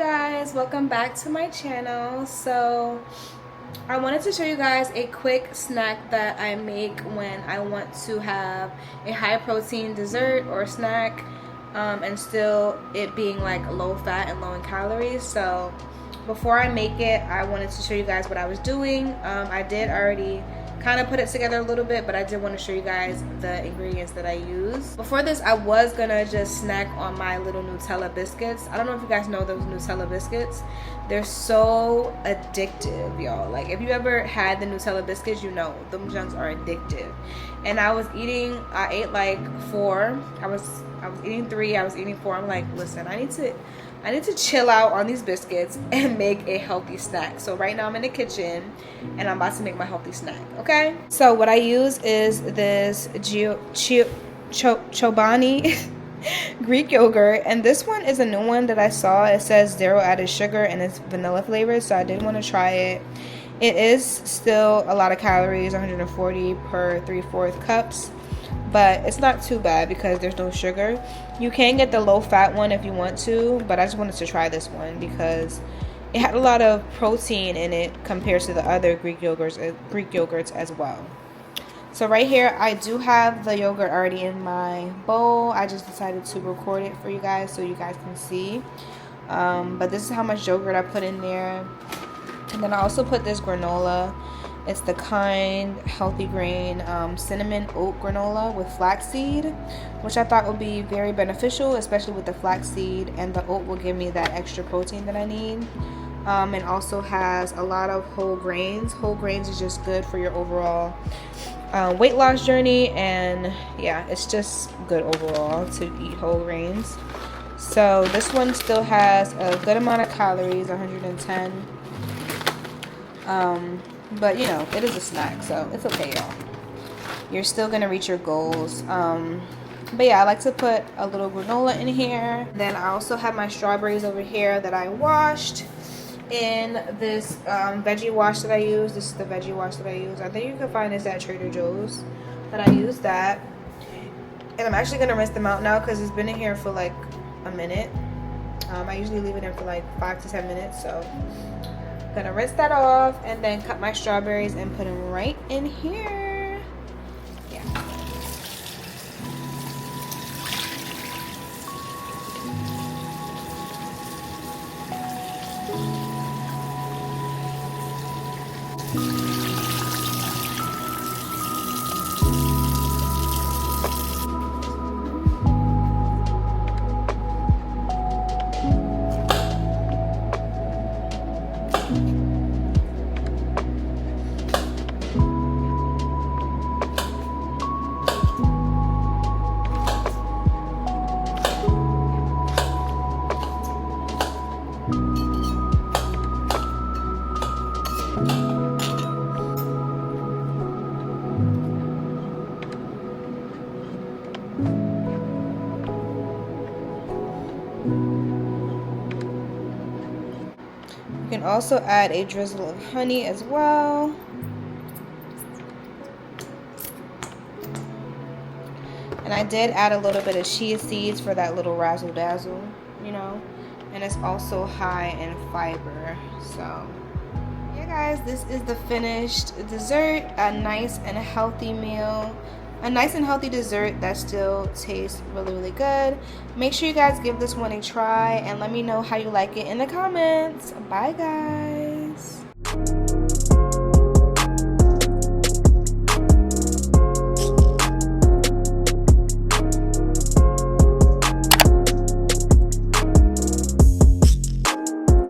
guys, welcome back to my channel. So I wanted to show you guys a quick snack that I make when I want to have a high protein dessert or snack and still it being like low fat and low in calories. So before I make it, I wanted to show you guys what I was doing. I did already kind of put it together a little bit, but I did want to show you guys the ingredients that I use. Before this, I was gonna just snack on my little Nutella biscuits. I don't know if you guys know those Nutella biscuits. They're so addictive, y'all. Like, if you ever had the Nutella biscuits, you know them junks are addictive. And I ate like 4. I was eating 3, I was eating 4. I'm like, listen, I need to chill out on these biscuits and make a healthy snack. So right now I'm in the kitchen and I'm about to make my healthy snack, okay? So what I use is this Chobani Greek yogurt, and this one is a new one that I saw. It says 0 added sugar and it's vanilla flavored, so I did want to try it. It is still a lot of calories, 140 per 3/4 cups. But it's not too bad because there's no sugar. You can get the low fat one if you want to, but I just wanted to try this one because it had a lot of protein in it compared to the other Greek yogurts as well. So right here I do have the yogurt already in my bowl. I just decided to record it for you guys so you guys can see. But this is how much yogurt I put in there. And then I also put this granola. It's the Kind healthy grain cinnamon oat granola with flaxseed, which I thought would be very beneficial, especially with the flaxseed, and the oat will give me that extra protein that I need. It also has a lot of whole grains. Whole grains is just good for your overall weight loss journey, and yeah, it's just good overall to eat whole grains. So this one still has a good amount of calories, 110. But you know, it is a snack, so it's okay, y'all. You're still gonna reach your goals. But yeah, I like to put a little granola in here. Then I also have my strawberries over here that I washed in this veggie wash that I use. This is the veggie wash that I use. I think you can find this at Trader Joe's, but I use that. And I'm actually gonna rinse them out now because it's been in here for like a minute. I usually leave it in for like 5 to 10 minutes, so gonna rinse that off and then cut my strawberries and put them right in here. Yeah. You can also add a drizzle of honey as well. And I did add a little bit of chia seeds for that little razzle dazzle, you know. And it's also high in fiber. So yeah guys, this is the finished dessert. A nice and healthy meal. A nice and healthy dessert that still tastes really, really good. Make sure you guys give this one a try and let me know how you like it in the comments. Bye, guys.